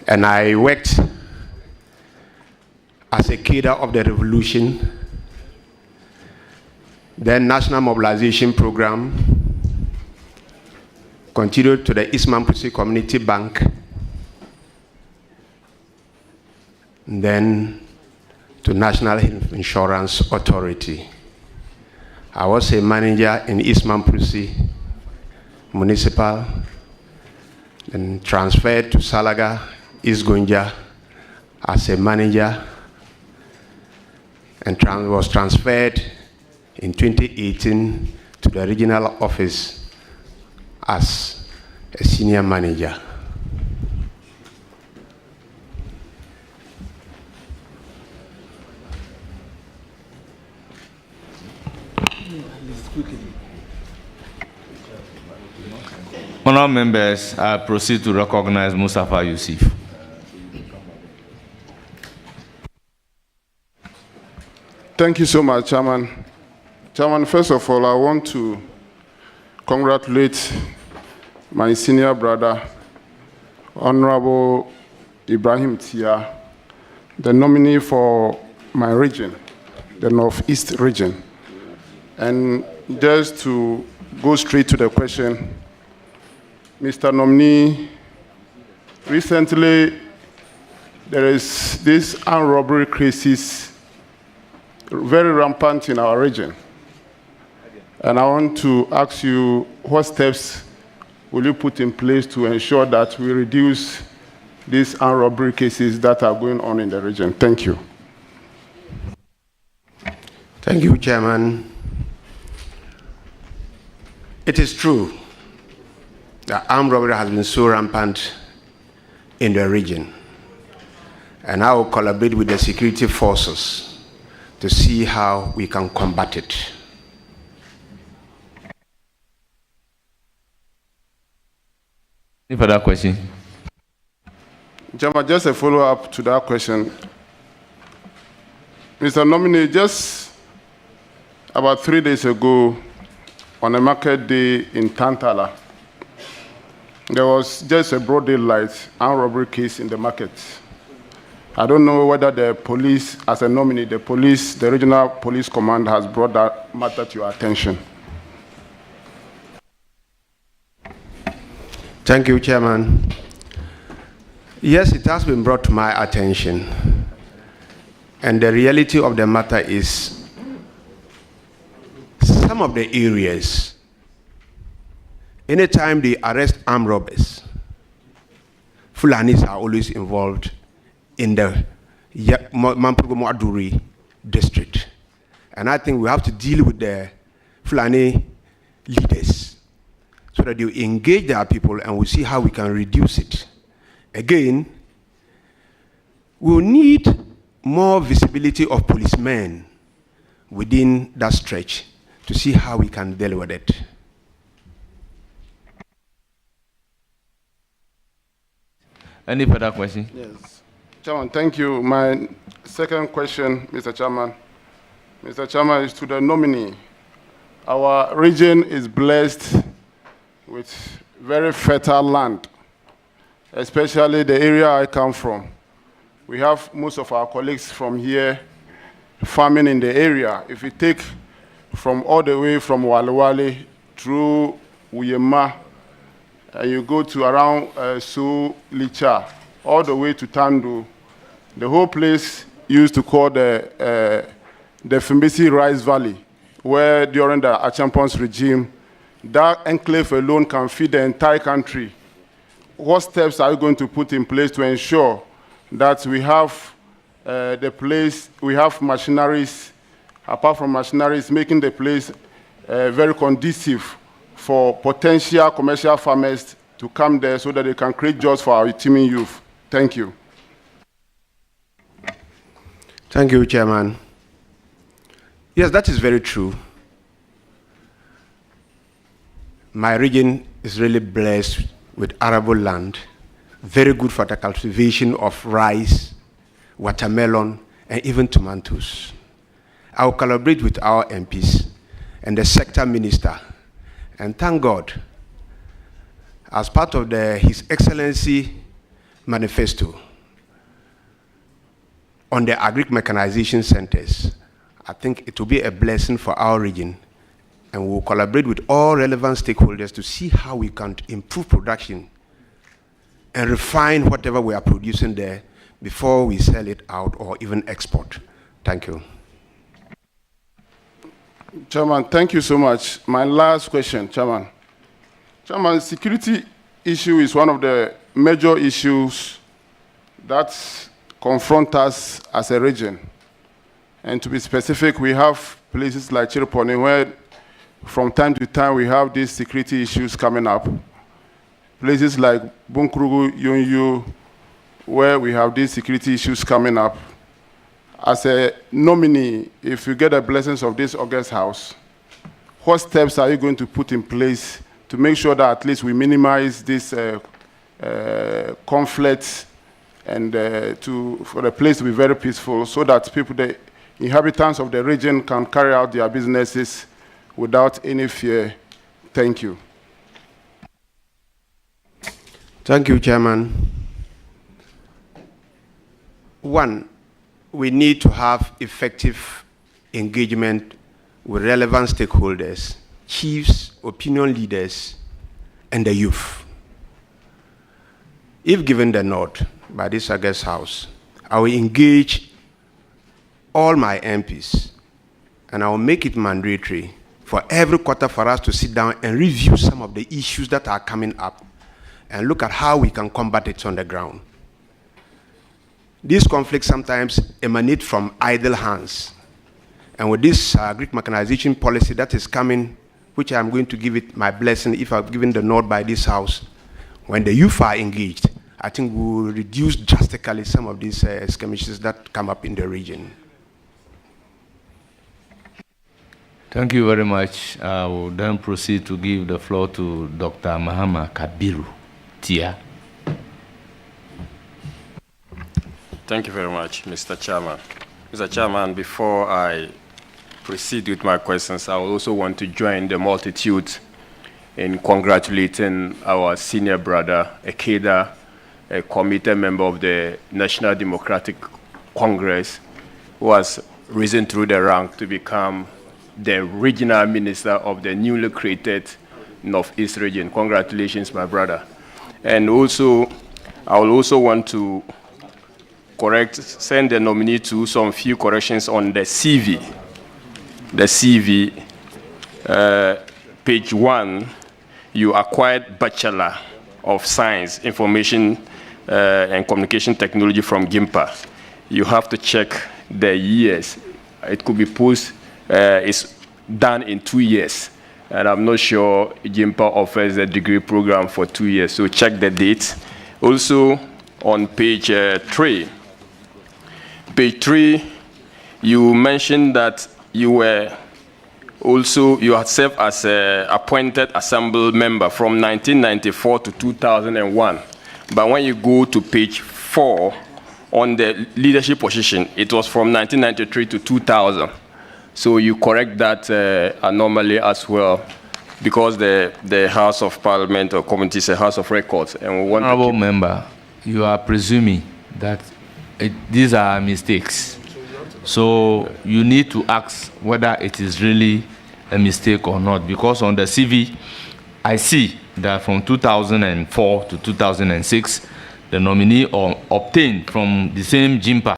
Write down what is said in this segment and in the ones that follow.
And I worked as a cadre of the revolution, then National Mobilization Program, continued to the Eastman Pussy Community Bank, then to National Insurance Authority. I was a manager in Eastman Pussy Municipal, then transferred to Salaga, East Gonja as a manager, and was transferred in 2018 to the regional office as a senior manager. Honourable members, I proceed to recognize Mustafa Yusuf. Thank you so much, Chairman. Chairman, first of all, I want to congratulate my senior brother, Honorable Ibrahim Tia, the nominee for my region, the Northeast region. And just to go straight to the question, Mr. Nominee, recently there is this armed robbery crisis very rampant in our region. And I want to ask you, what steps will you put in place to ensure that we reduce these armed robbery cases that are going on in the region? Thank you. Thank you, Chairman. It is true that armed robbery has been so rampant in the region. And I will collaborate with the security forces to see how we can combat it. Any further question? Jama, just a follow-up to that question. Mr. Nominee, just about 3 days ago, on a market day in Tantala, there was just a broad daylight armed robbery case in the market. I don't know whether the police, as a nominee, the regional police command has brought that matter to your attention. Thank you, Chairman. Yes, it has been brought to my attention. And the reality of the matter is some of the areas, anytime they arrest armed robbers, Fulanis are always involved in the Mampugo-Moaduri district. And I think we have to deal with the Fulani leaders so that they engage their people and we see how we can reduce it. Again, we'll need more visibility of policemen within that stretch to see how we can deal with it. Any further question? Yes. Chairman, thank you. My second question, Mr. Chairman. Mr. Chairman, is to the nominee. Our region is blessed with very fertile land, especially the area I come from. We have most of our colleagues from here farming in the area. If you take from all the way from Walewale through Uyema, and you go to around Licha, all the way to Tandu, the whole place used to call the Fimbisi Rice Valley, where during the Achampons regime, that enclave alone can feed the entire country. What steps are you going to put in place to ensure that we have we have machineries, apart from machineries, making the place very conducive for potential commercial farmers to come there so that they can create jobs for our teeming youth? Thank you. Thank you, Chairman. Yes, that is very true. My region is really blessed with arable land, very good for the cultivation of rice, watermelon, and even tomatoes. I will collaborate with our MPs and the sector minister, and thank God, as part of His Excellency manifesto on the agri mechanization centers, I think it will be a blessing for our region, and we'll collaborate with all relevant stakeholders to see how we can improve production and refine whatever we are producing there before we sell it out or even export. Thank you. Chairman, thank you so much. My last question, Chairman. Chairman, security issue is one of the major issues that confront us as a region. And to be specific, we have places like Chiruponi where from time to time we have these security issues coming up. Places like Bunkrugu, Yunyu, where we have these security issues coming up. As a nominee, if you get the blessings of this August House, what steps are you going to put in place to make sure that at least we minimize this conflict and for the place to be very peaceful so that people, the inhabitants of the region can carry out their businesses without any fear? Thank you. Thank you, Chairman. One, we need to have effective engagement with relevant stakeholders, chiefs, opinion leaders, and the youth. If given the nod by this August House, I will engage all my MPs, and I will make it mandatory for every quarter for us to sit down and review some of the issues that are coming up and look at how we can combat it on the ground. These conflicts sometimes emanate from idle hands. And with this Greek mechanization policy that is coming, which I'm going to give it my blessing if I've given the nod by this House, when the youth are engaged, I think we will reduce drastically some of these skirmishes that come up in the region. Thank you very much. I will then proceed to give the floor to Dr. Mahama Kabiru Tia. Thank you very much, Mr. Chairman. Mr. Chairman, before I proceed with my questions, I also want to join the multitude in congratulating our senior brother, Ekeda, a committed member of the National Democratic Congress, who has risen through the rank to become the regional minister of the newly created Northeast region. Congratulations, my brother. And also, I will also want to send the nominee to some few corrections on the CV. The CV, page 1, you acquired Bachelor of Science, Information and Communication Technology from GIMPA. You have to check the years. It could be it's done in 2 years. And I'm not sure GIMPA offers a degree program for 2 years, so check the date. Also, on page 3, you mentioned that you had served as an appointed assembly member from 1994 to 2001. But when you go to page 4, on the leadership position, it was from 1993 to 2000. So you correct that anomaly as well, because the House of Parliament or committee is a House of Records. And we want Honorable member, you are presuming that these are mistakes. So you need to ask whether it is really a mistake or not, because on the CV, I see that from 2004 to 2006, the nominee obtained from the same GIMPA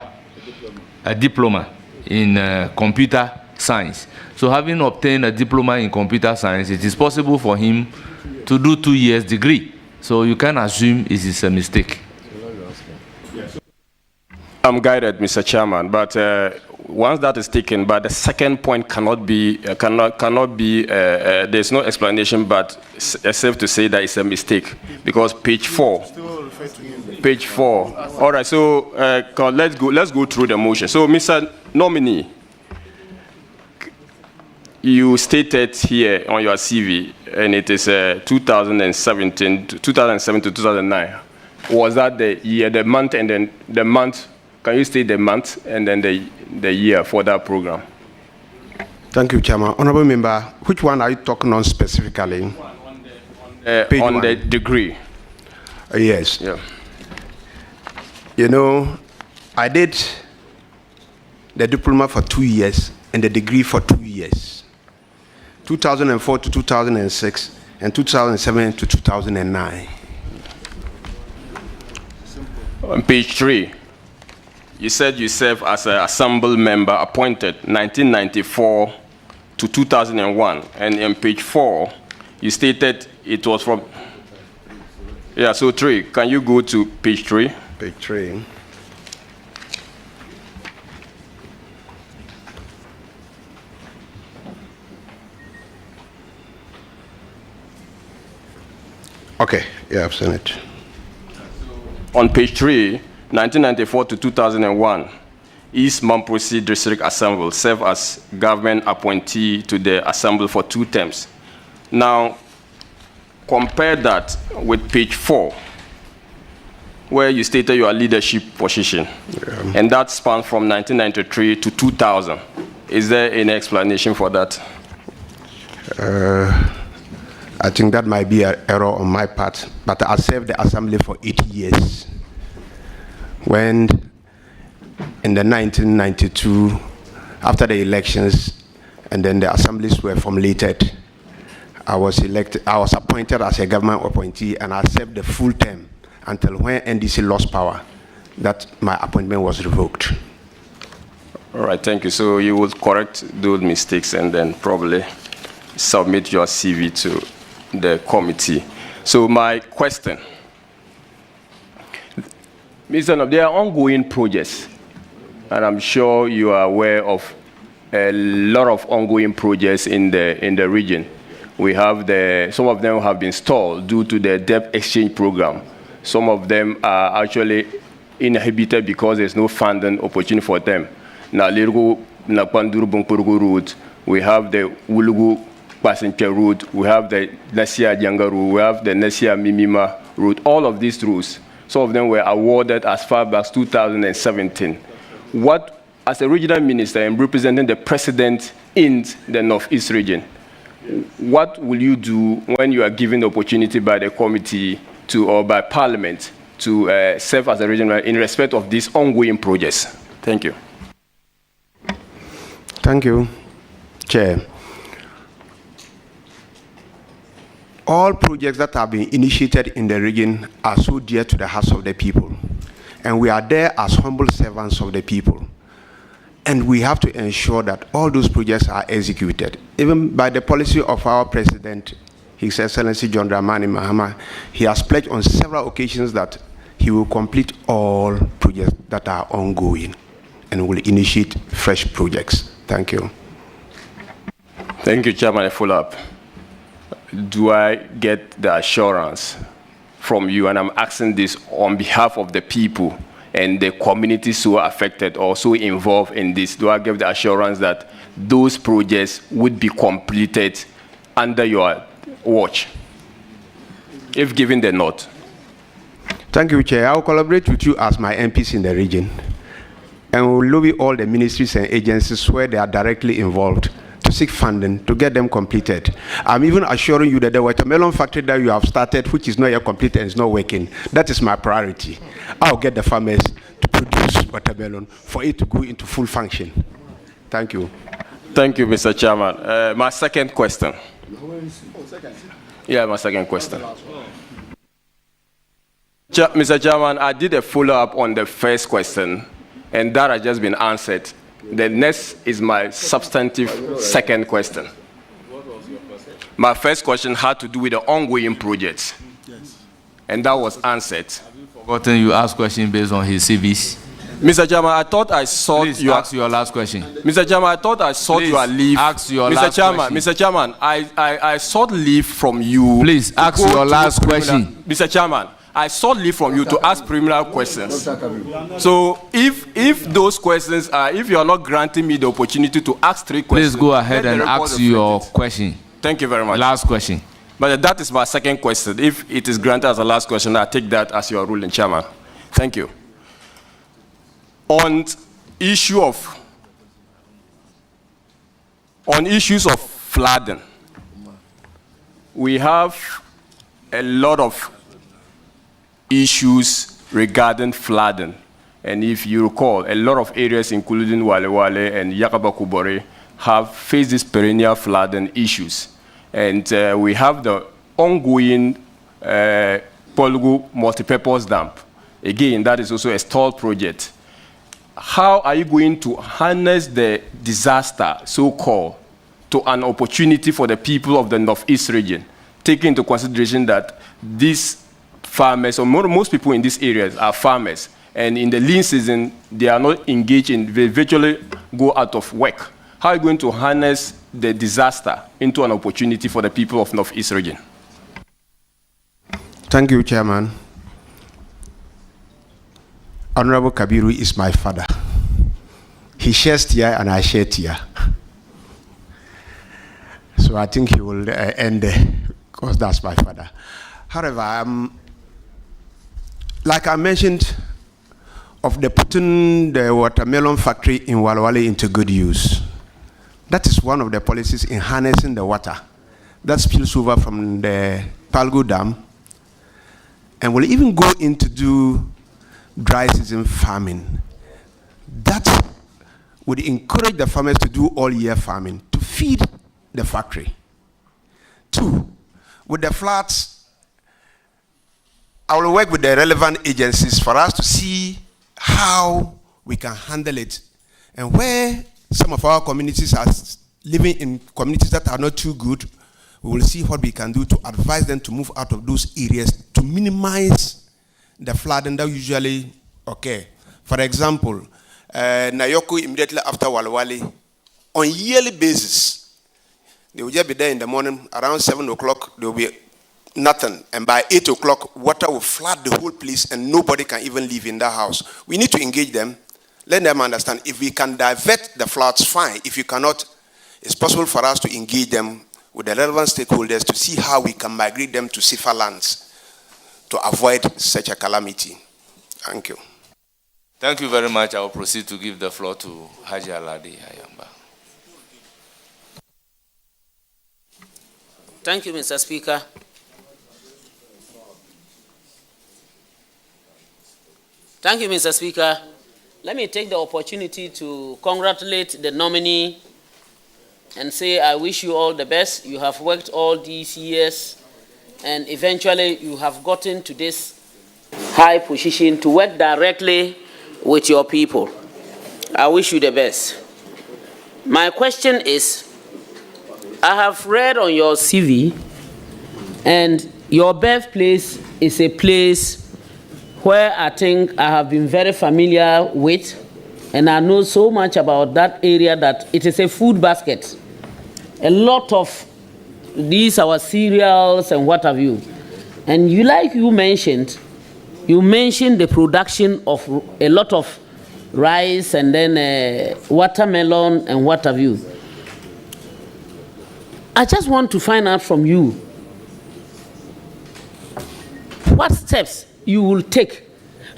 a diploma in computer science. So having obtained a diploma in computer science, it is possible for him to do 2 years degree. So you can assume it is a mistake. I'm guided, Mr. Chairman, but once that is taken, but the second point cannot be, there's no explanation, but except to say that it's a mistake, because page 4. All right, so let's go through the motion. So, Mr. Nominee, you stated here on your CV, and it is 2007 to 2009. Was that the year, the month, and then the month? Can you state the month and then the year for that program? Thank you, Chairman. Honorable member, which one are you talking on specifically? On the degree. Yes. Yeah. You know, I did the diploma for 2 years and the degree for 2 years. 2004 to 2006 and 2007 to 2009. On page 3, you said you served as an assembly member appointed 1994 to 2001. And on page 4, you stated it was from, yeah, so 3. Can you go to page 3? Page 3. Okay, yeah, I've seen it. On page 3, 1994 to 2001, East Mamprosi District Assembly served as government appointee to the Assembly for 2 terms. Now, compare that with page 4, where you stated your leadership position, and that spans from 1993 to 2000. Is there any explanation for that? I think that might be an error on my part, but I served the assembly for 8 years. When in the 1992, after the elections, and then the assemblies were formulated, I was appointed as a government appointee, and I served the full term until when NDC lost power, that my appointment was revoked. All right, thank you. So you will correct those mistakes and then probably submit your CV to the committee. So my question, Mr. Nob, there are ongoing projects, and I'm sure you are aware of a lot of ongoing projects in the region. We have some of them have been stalled due to the debt exchange program. Some of them are actually inhibited because there's no funding opportunity for them. Now, Lirgo Nakpanduru Bongporugo route, we have the Wulugu passenger route, we have the Nasia Janga route, we have the Nasia Mimima route. All of these routes, some of them were awarded as far back as 2017. What, as a regional minister and representing the president in the Northeast region, what will you do when you are given the opportunity by the committee or by Parliament to serve as a regional in respect of these ongoing projects? Thank you. Thank you, Chair. All projects that have been initiated in the region are so dear to the hearts of the people. And we are there as humble servants of the people. And we have to ensure that all those projects are executed. Even by the policy of our President, His Excellency John Dramani Mahama, he has pledged on several occasions that he will complete all projects that are ongoing and will initiate fresh projects. Thank you. Thank you, Chairman. A follow-up. Do I get the assurance from you, and I'm asking this on behalf of the people and the communities who are affected or so involved in this, do I give the assurance that those projects would be completed under your watch, if given the nod? Thank you, Chair. I will collaborate with you as my MPs in the region, and we will lobby all the ministries and agencies where they are directly involved to seek funding to get them completed. I'm even assuring you that the watermelon factory that you have started, which is not yet completed and is not working, that is my priority. I'll get the farmers to produce watermelon for it to go into full function. Thank you. Thank you, Mr. Chairman. My second question. Yeah, my second question. Mr. Chairman, I did a follow-up on the first question, and that has just been answered. The next is my substantive second question. What was your first question? My first question had to do with the ongoing projects. Yes. And that was answered. Have you forgotten you asked questions based on his CVs? Mr. Chairman, I thought I saw ask your last question. Mr. Chairman, I thought I sought your leave. Ask your last question. Mr. Chairman, I sought leave from you. Please ask your last question. Mr. Chairman, I sought leave from you to ask preliminary questions. So if those questions are, if you are not granting me the opportunity to ask 3 questions. Please go ahead and ask your question. Thank you very much. Last question. But that is my second question. If it is granted as a last question, I take that as your ruling, Chairman. Thank you. On issues of flooding, we have a lot of issues regarding flooding And if you recall, a lot of areas, including Wale Wale and Yakaba Kubore, have faced these perennial flooding issues. And we have the ongoing Polugu multipurpose dam. Again, that is also a stalled project. How are you going to harness the disaster, so-called, to an opportunity for the people of the Northeast region, taking into consideration that these farmers, or most people in these areas are farmers, and in the lean season, they are not engaged in, they virtually go out of work. How are you going to harness the disaster into an opportunity for the people of Northeast region? Thank you, Chairman. Honorable Kabiru is my father. He shares Tia and I share Tia. So I think he will end there, because that's my father. However, like I mentioned, of the putting the watermelon factory in Walwale into good use. That is one of the policies in harnessing the water that spills over from the Palgo Dam, and will even go into do dry season farming. That would encourage the farmers to do all year farming to feed the factory. 2, with the floods, I will work with the relevant agencies for us to see how we can handle it, and where some of our communities are living in communities that are not too good, we will see what we can do to advise them to move out of those areas to minimize the flooding that usually occur. For example, Nayoko immediately after Walwale, on yearly basis, they will just be there in the morning, around 7 o'clock, there will be nothing. And by 8 o'clock, water will flood the whole place and nobody can even live in that house. We need to engage them, let them understand. If we can divert the floods, fine. If you cannot, it's possible for us to engage them with the relevant stakeholders to see how we can migrate them to safer lands to avoid such a calamity. Thank you. Thank you very much. I will proceed to give the floor to Haji Aladi Ayamba. Thank you, Mr. Speaker. Thank you, Mr. Speaker. Let me take the opportunity to congratulate the nominee and say I wish you all the best. You have worked all these years and eventually you have gotten to this high position to work directly with your people. I wish you the best. My question is, I have read on your CV, and your birthplace is a place where I think I have been very familiar with, and I know so much about that area that it is a food basket. A lot of these our cereals and what have you. And you, like you mentioned the production of a lot of rice and then watermelon and what have you. I just want to find out from you what steps you will take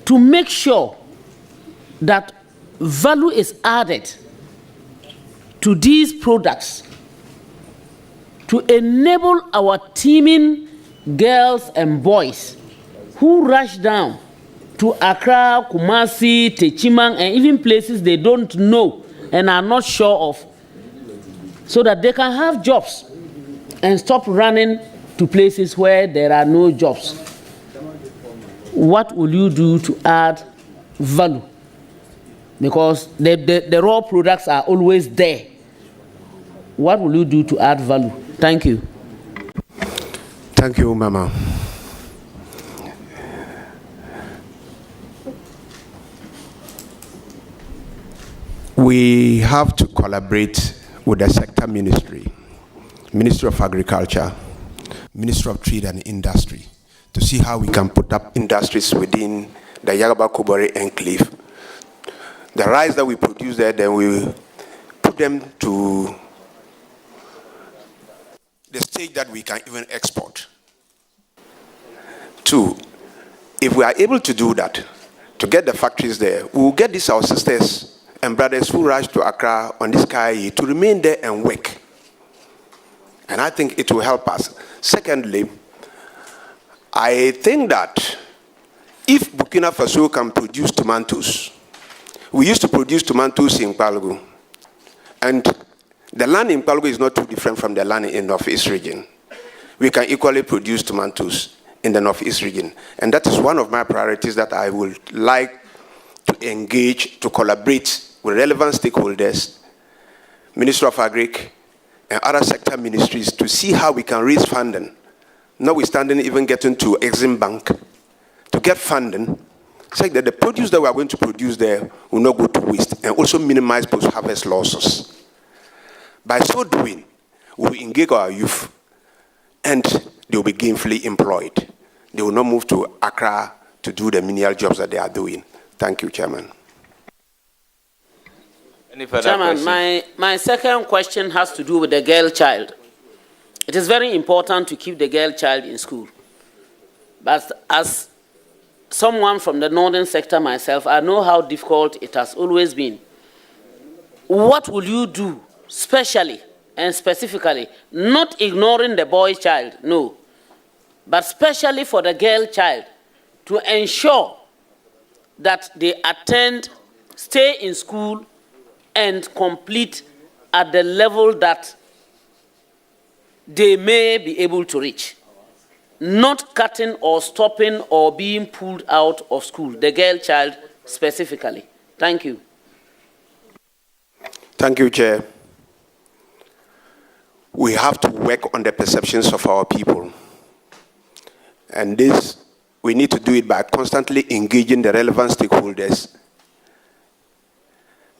to make sure that value is added to these products to enable our teeming girls and boys who rush down to Accra, Kumasi, Techimang, and even places they don't know and are not sure of, so that they can have jobs and stop running to places where there are no jobs. What will you do to add value? Because the raw products are always there. What will you do to add value? Thank you. Thank you, Mama. We have to collaborate with the sector ministry, Ministry of Agriculture, Ministry of Trade and Industry, to see how we can put up industries within the Yagaba Kubore enclave. The rice that we produce there, then we put them to the stage that we can even export. 2, if we are able to do that, to get the factories there, we will get these our sisters and brothers who rush to Accra on this Kai to remain there and work. And I think it will help us. Secondly, I think that if Burkina Faso can produce tomatoes We used to produce tomatoes in Palgo, and the land in Palgo is not too different from the land in the Northeast region. We can equally produce tomatoes in the Northeast region, and that is one of my priorities that I would like to engage, to collaborate with relevant stakeholders, Ministry of Agric, and other sector ministries to see how we can raise funding, notwithstanding even getting to Exim Bank, to get funding, so that the produce that we are going to produce there will not go to waste, and also minimize post-harvest losses. By so doing, we will engage our youth, and they will be gainfully employed. They will not move to Accra to do the menial jobs that they are doing. Thank you, Chairman. Any further Chairman, my second question has to do with the girl child. It is very important to keep the girl child in school. But as someone from the northern sector myself, I know how difficult it has always been. What will you do, specially and specifically, not ignoring the boy child, no, but especially for the girl child, to ensure that they attend, stay in school, and complete at the level that they may be able to reach? Not cutting or stopping or being pulled out of school, the girl child specifically. Thank you. Thank you, Chair. We have to work on the perceptions of our people. And this, we need to do it by constantly engaging the relevant stakeholders.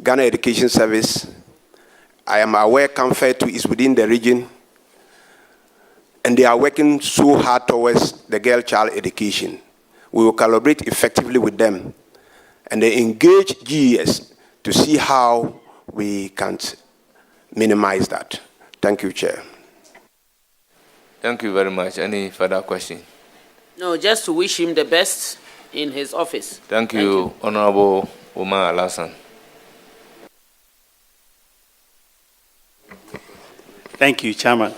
Ghana Education Service, I am aware Comfort is within the region, and they are working so hard towards the girl child education. We will collaborate effectively with them, and they engage GES to see how we can minimize that. Thank you, Chair. Thank you very much. Any further question? No, just to wish him the best in his office. Thank you, Honorable Omar Alassane. Thank you, Chairman.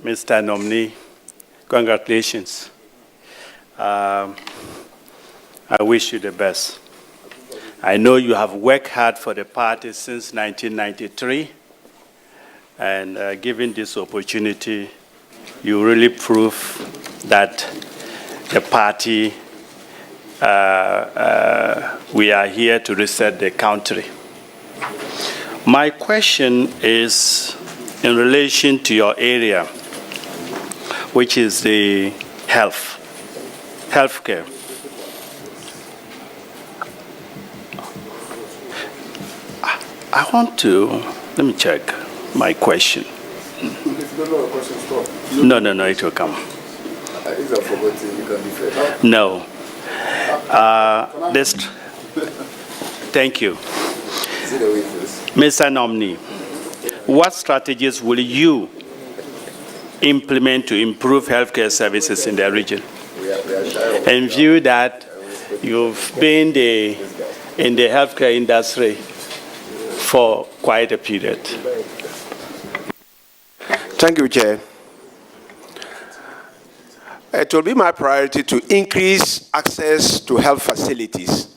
Mr. Nominee, congratulations. I wish you the best. I know you have worked hard for the party since 1993, and given this opportunity, you really prove that the party, we are here to reset the country. My question is in relation to your area, which is the healthcare. I want to, let me check my question. If you don't know a question, stop. No, it will come. If I forgot it, you can be fair. No. Thank you. See the witness. Mr. Nominee, what strategies will you implement to improve healthcare services in the region? In view that you've been in the healthcare industry for quite a period. Thank you, Chair. It will be my priority to increase access to health facilities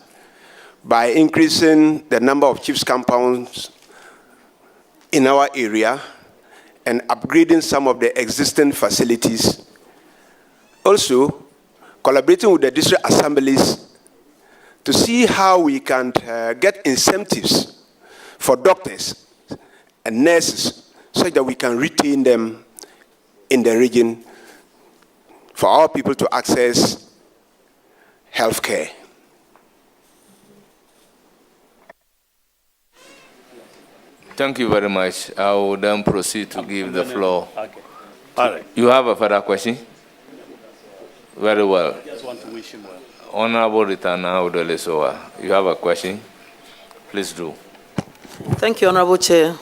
by increasing the number of CHIPS compounds in our area and upgrading some of the existing facilities. Also, collaborating with the district assemblies to see how we can get incentives for doctors and nurses so that we can retain them in the region for our people to access health care. Thank you very much. I will then proceed to give the floor. Okay. All right. You have a further question? Very well. I just want to wish him well. Honorable Ritana Udelesowa, you have a question? Please do. Thank you, Honorable Chair.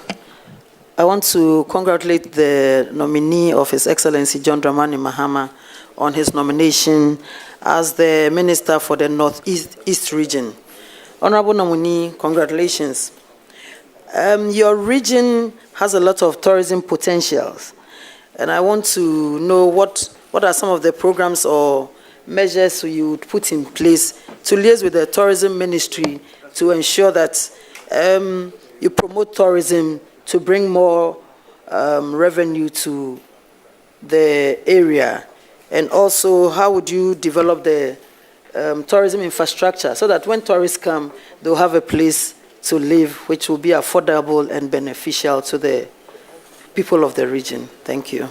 I want to congratulate the nominee of His Excellency John Dramani Mahama on his nomination as the Minister for the Northeast region. Honorable nominee, congratulations. Your region has a lot of tourism potentials, and I want to know what are some of the programs or measures you would put in place to liaise with the tourism ministry to ensure that you promote tourism to bring more revenue to the area? And also, how would you develop the tourism infrastructure so that when tourists come, they'll have a place to live, which will be affordable and beneficial to the people of the region? Thank you.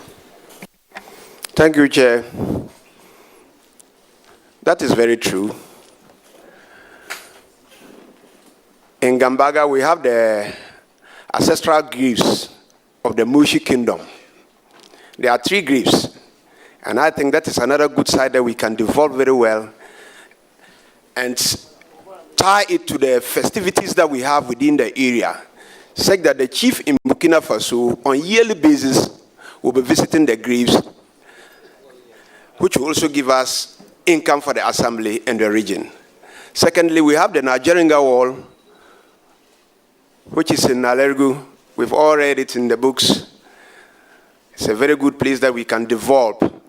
Thank you, Chair. That is very true. In Gambaga, we have the ancestral graves of the Mushi Kingdom. There are 3 graves, and I think that is another good side that we can develop very well and tie it to the festivities that we have within the area, such that the chief in Burkina Faso, on yearly basis, will be visiting the graves, which will also give us income for the assembly and the region. Secondly, we have the Nigerian Wall, which is in Nalergu. We've all read it in the books. It's a very good place that we can develop.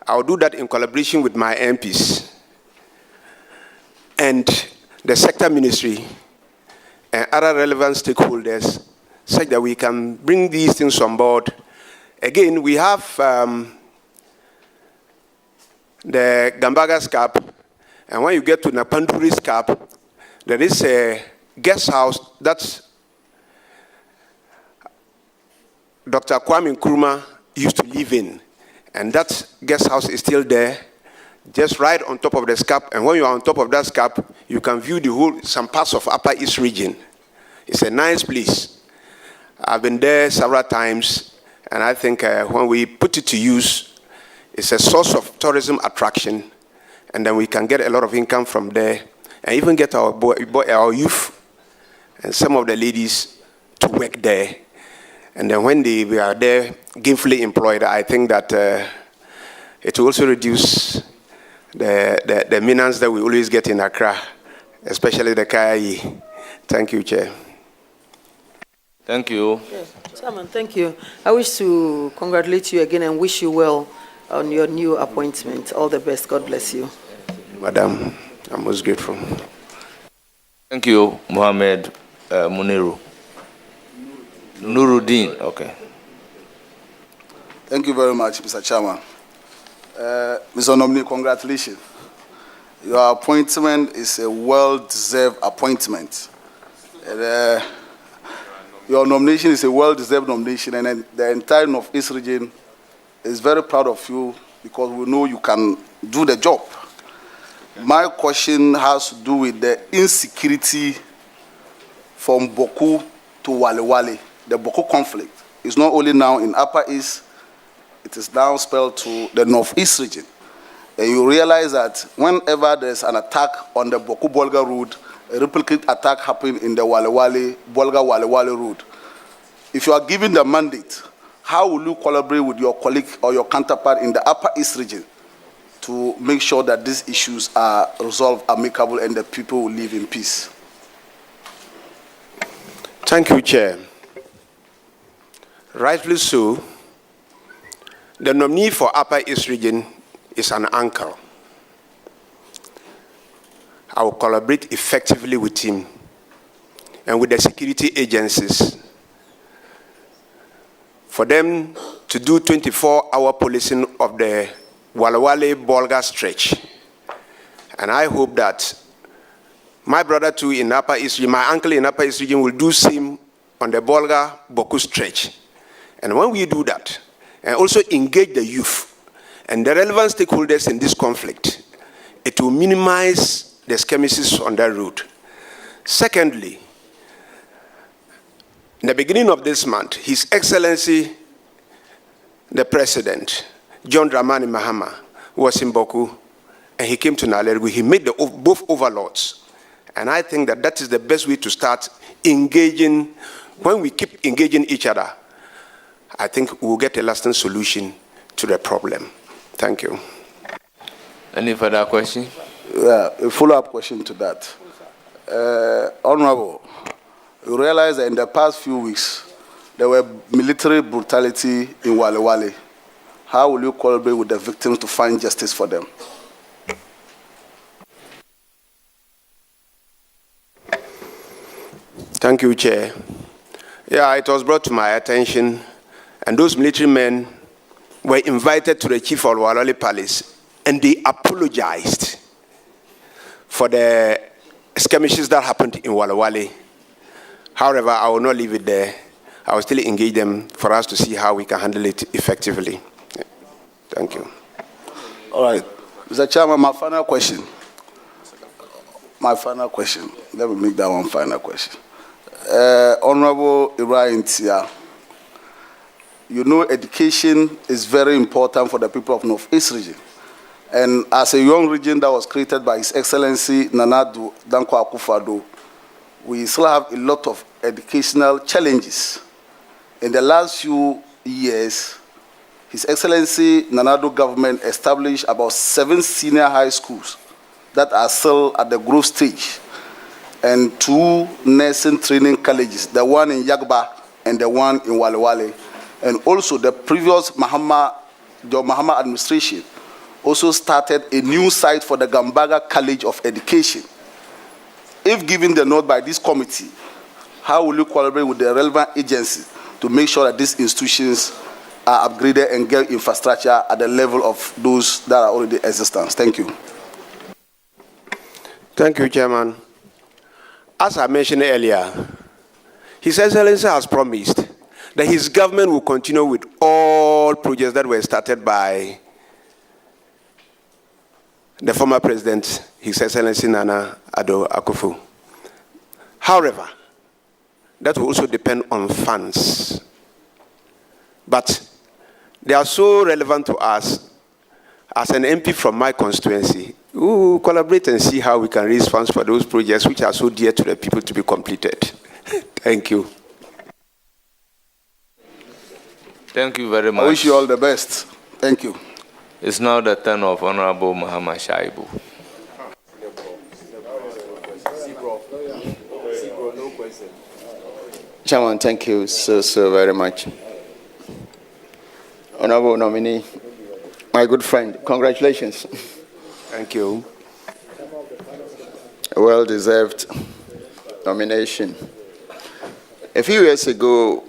I'll do that in collaboration with my MPs and the sector ministry and other relevant stakeholders, such that we can bring these things on board. Again, we have the Gambaga's Cap, and when you get to Napanduri's Cap, there is a guest house that Dr. Kwame Nkrumah used to live in, and that guest house is still there, just right on top of the Scap. And when you are on top of that Scap, you can view the whole, some parts of Upper East region. It's a nice place. I've been there several times, and I think when we put it to use, it's a source of tourism attraction, and then we can get a lot of income from there, and even get our youth and some of the ladies to work there. And then when we are there gainfully employed, I think that it will also reduce the maintenance that we always get in Accra, especially the Kaya. Thank you, Chair. Thank you. Yes. Chairman, thank you. I wish to congratulate you again and wish you well on your new appointment. All the best. God bless you. Madam, I'm most grateful. Thank you, Mohammed Muniru. Nuruddin, okay. Thank you very much, Mr. Chairman. Mr. Nominee, congratulations. Your appointment is a well-deserved appointment. Your nomination is a well-deserved nomination, and the entire North-East region is very proud of you because we know you can do the job. My question has to do with the insecurity from Boku to Wale Wale. The Boku conflict is not only now in Upper East, it is now spelled to the North-East region. And you realize that whenever there's an attack on the Boku-Bolga road, a replicate attack happened in the Bolga-Wale Wale road. If you are given the mandate, how will you collaborate with your colleague or your counterpart in the Upper East region to make sure that these issues are resolved amicable and the people will live in peace? Thank you, Chair. Rightly so, the nominee for Upper East region is an uncle. I will collaborate effectively with him and with the security agencies for them to do 24-hour policing of the Wale Wale Bolga stretch. And I hope that my brother too in Upper East region, my uncle in Upper East region will do same on the Bolga Boku stretch. And when we do that, and also engage the youth and the relevant stakeholders in this conflict, it will minimize the skirmishes on that road. Secondly, in the beginning of this month, His Excellency, the President, John Dramani Mahama, was in Boku, and he came to Nalergu. He met both overlords. And I think that that is the best way to start engaging. When we keep engaging each other, I think we'll get a lasting solution to the problem. Thank you. Any further question? Yeah, a follow-up question to that. Honorable, you realize that in the past few weeks, there were military brutality in Wale Wale. How will you collaborate with the victims to find justice for them? Thank you, Chair. Yeah, it was brought to my attention, and those military men were invited to the Chief of Walwale Palace, and they apologized for the skirmishes that happened in Walwale. However, I will not leave it there. I will still engage them for us to see how we can handle it effectively. Thank you. All right. Mr. Chairman, my final question. My final question. Let me make that one final question. Honorable Ibrahim Tia, you know education is very important for the people of North-East region. And as a young region that was created by His Excellency Nana Dankwa Akufo-Addo, we still have a lot of educational challenges. In the last few years, His Excellency Nana Addo government established about 7 senior high schools that are still at the growth stage, and 2 nursing training colleges, the one in Yagba and the one in Walewale. And also the previous Mahama administration also started a new site for the Gambaga College of Education. If given the nod by this committee, how will you collaborate with the relevant agencies to make sure that these institutions are upgraded and get infrastructure at the level of those that are already existent? Thank you. Thank you, Chairman. As I mentioned earlier, His Excellency has promised that his government will continue with all projects that were started by the former president, His Excellency Nana Addo Akufo. However, that will also depend on funds. But they are so relevant to us. As an MP from my constituency, we will collaborate and see how we can raise funds for those projects which are so dear to the people to be completed. Thank you. Thank you very much. I wish you all the best. Thank you. It's now the turn of Honorable Muhammad Shaibu. Chairman, thank you so very much. Honorable nominee, my good friend, congratulations. Thank you. A well-deserved nomination. A few years ago,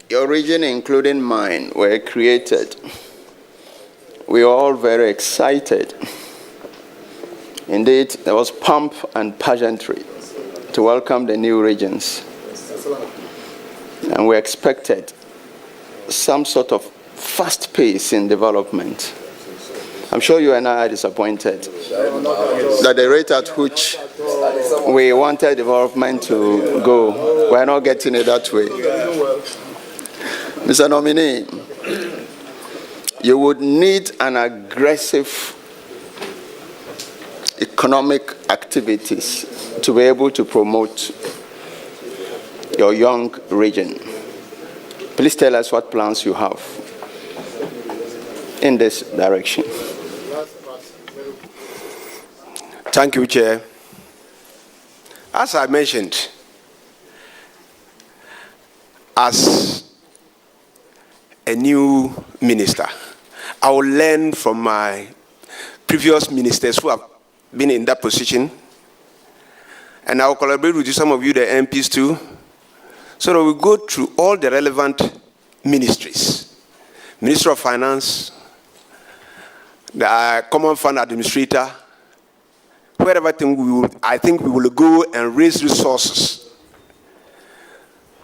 your region, including mine, were created. We were all very excited. Indeed, there was pomp and pageantry to welcome the new regions. And we expected some sort of fast pace in development. I'm sure you and I are disappointed that the rate at which we wanted development to go, we're not getting it that way. Mr. Nominee, you would need an aggressive economic activities to be able to promote your young region. Please tell us what plans you have in this direction. Thank you, Chair. As I mentioned, as a new minister, I will learn from my previous ministers who have been in that position, and I will collaborate with you, some of you, the MPs too, so that we go through all the relevant ministries. Minister of Finance, the Common Fund Administrator, wherever I think we will go and raise resources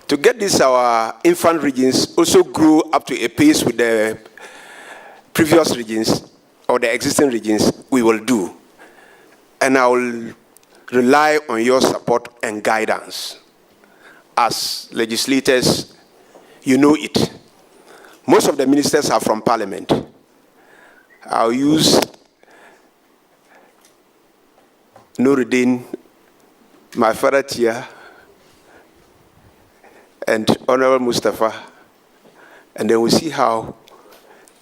to get this, our infant regions also grow up to a pace with the previous regions or the existing regions. We will do. And I will rely on your support and guidance. As legislators, you know it. Most of the ministers are from Parliament. I'll use Nuruddin, my father Tia, and Honorable Mustafa, and then we'll see how.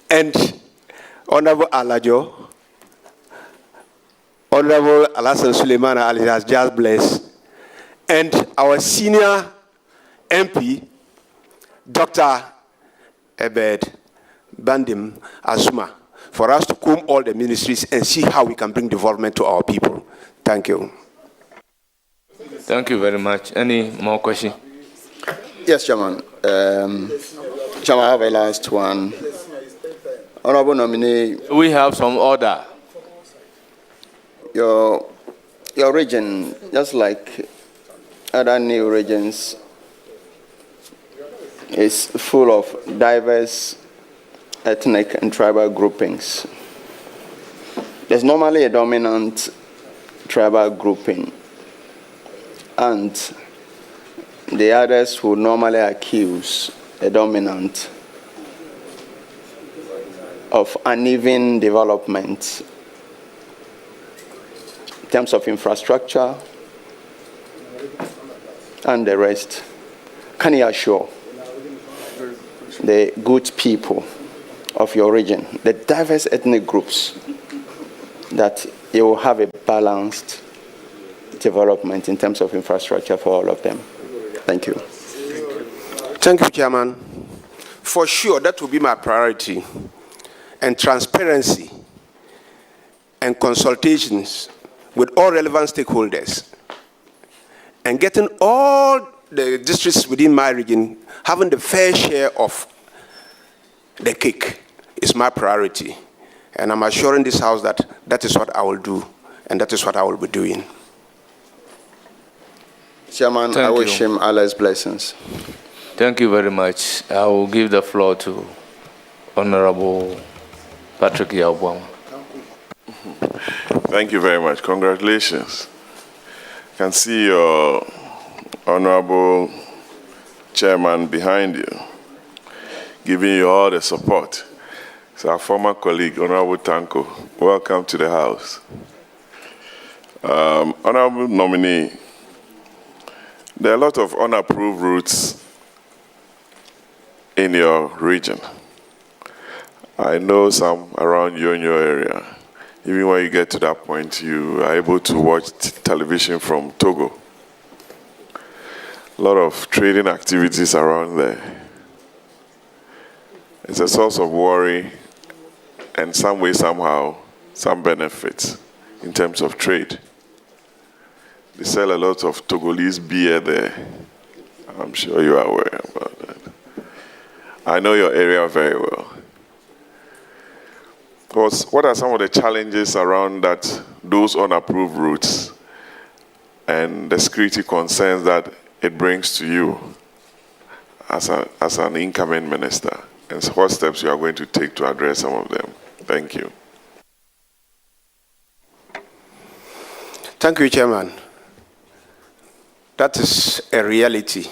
And Honorable Alajo, Honorable Alasan Suleiman Ali has just blessed, and our senior MP, Dr. Ebed Bandim Azuma, for us to comb all the ministries and see how we can bring development to our people. Thank you. Thank you very much. Any more questions? Yes, Chairman. Chairman, I have a last one. Honorable nominee. We have some order. Your region, just like other new regions, is full of diverse ethnic and tribal groupings. There's normally a dominant tribal grouping, and the others who normally accuse a dominant of uneven development in terms of infrastructure and the rest. Can you assure the good people of your region, the diverse ethnic groups, that you will have a balanced development in terms of infrastructure for all of them? Thank you. Thank you, Chairman. For sure, that will be my priority. And transparency and consultations with all relevant stakeholders and getting all the districts within my region having the fair share of the cake is my priority. And I'm assuring this House that that is what I will do, and that is what I will be doing. Chairman, I wish him Allah's blessings. Thank you very much. I will give the floor to Honorable Patrick Yabwang. Thank you very much. Congratulations. I can see your Honorable Chairman behind you, giving you all the support. It's our former colleague, Honorable Tanko. Welcome to the House. Honorable nominee, there are a lot of unapproved routes in your region. I know some around you in your area. Even when you get to that point, you are able to watch television from Togo. A lot of trading activities around there. It's a source of worry and some way, somehow, some benefits in terms of trade. They sell a lot of Togolese beer there. I'm sure you are aware about that. I know your area very well. What are some of the challenges around those unapproved routes and the security concerns that it brings to you as an incoming minister? And what steps you are going to take to address some of them? Thank you. Thank you, Chairman. That is a reality.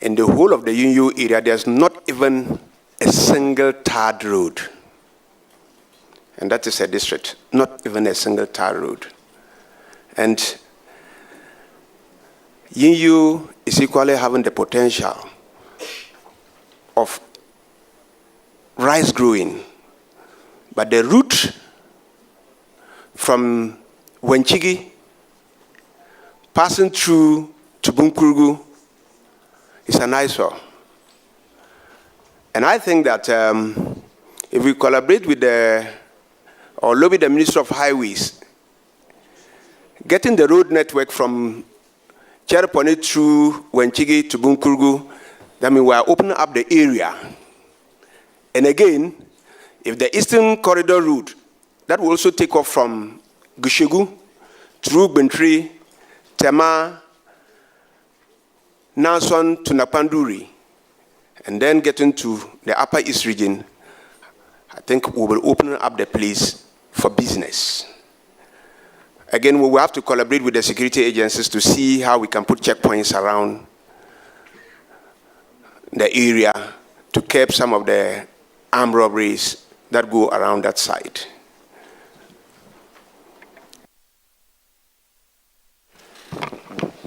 In the whole of the UNU area, there's not even a single tarred road. And that is a district, not even a single tar road. And UNU is equally having the potential of rice growing. But the route from Wenchigi, passing through to Bunkurgu, is a nice one. And I think that if we collaborate with or lobby the Minister of Highways, getting the road network from Chereponi through Wenchigi to Bunkurgu, that means we are opening up the area. And again, if the Eastern Corridor route, that will also take off from Gushegu through Bentry, Tema, Nanson to Napanduri, and then getting to the Upper East region, I think we will open up the place for business. Again, we will have to collaborate with the security agencies to see how we can put checkpoints around the area to curb some of the armed robberies that go around that side.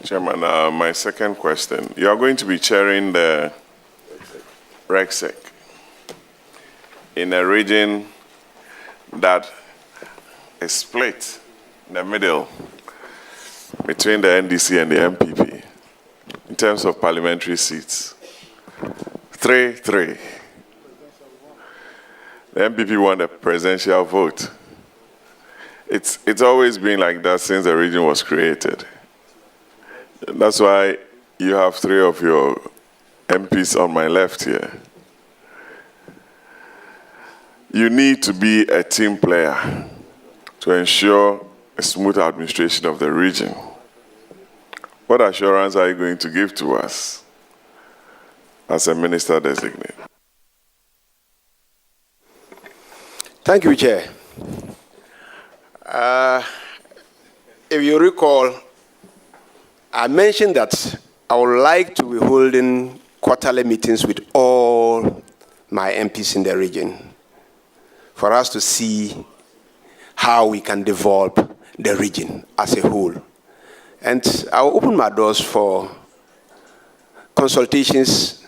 Chairman, my second question. You are going to be chairing the RECSEC in a region that is split in the middle between the NDC and the MPP in terms of parliamentary seats. 3-3. The MPP won the presidential vote. It's always been like that since the region was created. That's why you have 3 of your MPs on my left here. You need to be a team player to ensure a smooth administration of the region. What assurance are you going to give to us as a minister designate? Thank you, Chair. If you recall, I mentioned that I would like to be holding quarterly meetings with all my MPs in the region for us to see how we can develop the region as a whole. And I will open my doors for consultations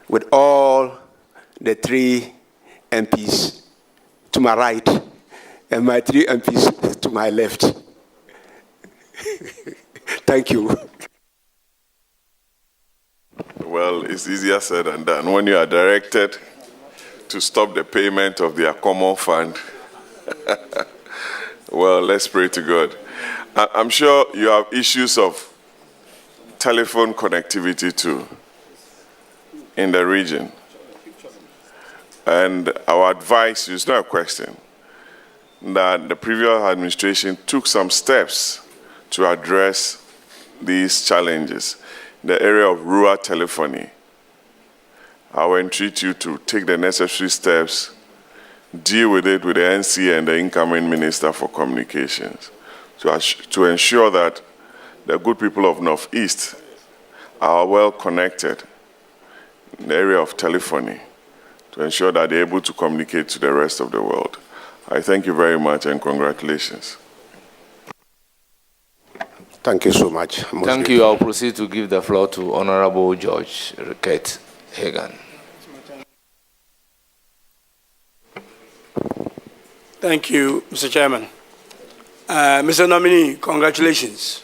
with all the 3 MPs to my right and my 3 MPs to my left. Thank you. Well, it's easier said than done. When you are directed to stop the payment of their common fund, well, let's pray to God. I'm sure you have issues of telephone connectivity too in the region. And our advice is not a question that the previous administration took some steps to address these challenges. The area of rural telephony, I will entreat you to take the necessary steps, deal with it with the NC and the incoming Minister for Communications to ensure that the good people of Northeast are well connected in the area of telephony to ensure that they're able to communicate to the rest of the world. I thank you very much and congratulations. Thank you so much. Thank you. I'll proceed to give the floor to Honorable George Rickett Hagan. Thank you, Mr. Chairman. Mr. Nominee, congratulations.